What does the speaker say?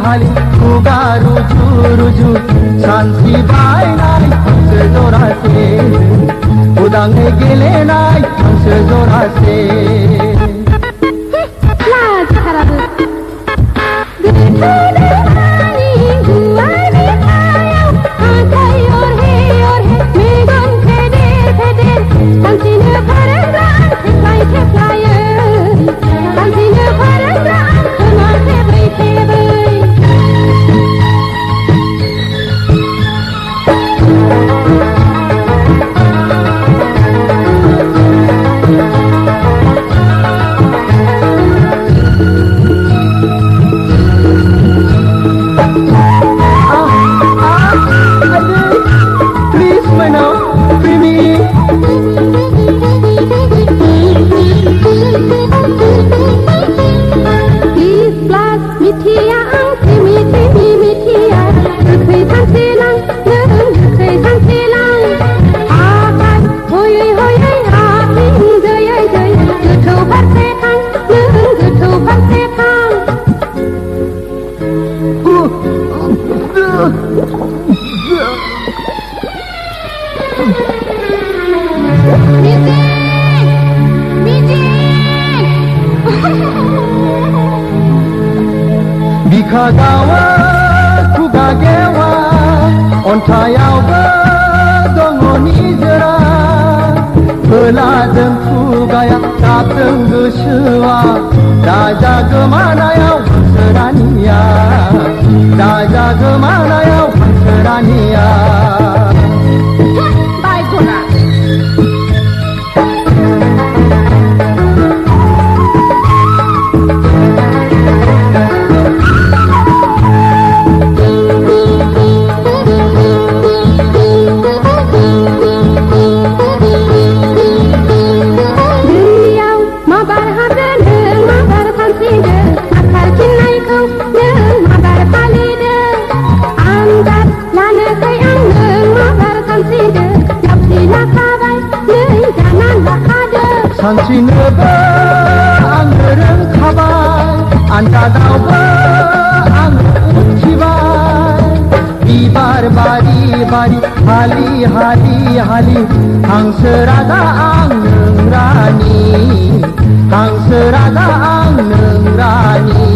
हाली खुगा रुजु रुजु सानस्रि बायनाय हांसो जरासे उदाङै गेलेनाय हांसो जरासे बिखा गावा खुगा गेवा अन्थायावबो दङ निजोरा खोलाजों खुगाया गाबदों गोसोआ राजा गोमानायाव हांसो रानिया राजा गोमानायाव हांसो रानिया सानस्रिनोबो आङो रोंखाबाय आन्दाजावबो आङो उथिबाय बिबार बारि बारि हालि हालि हालि हांसो राजा आं नों रानि हांसो राजा आं नों रानि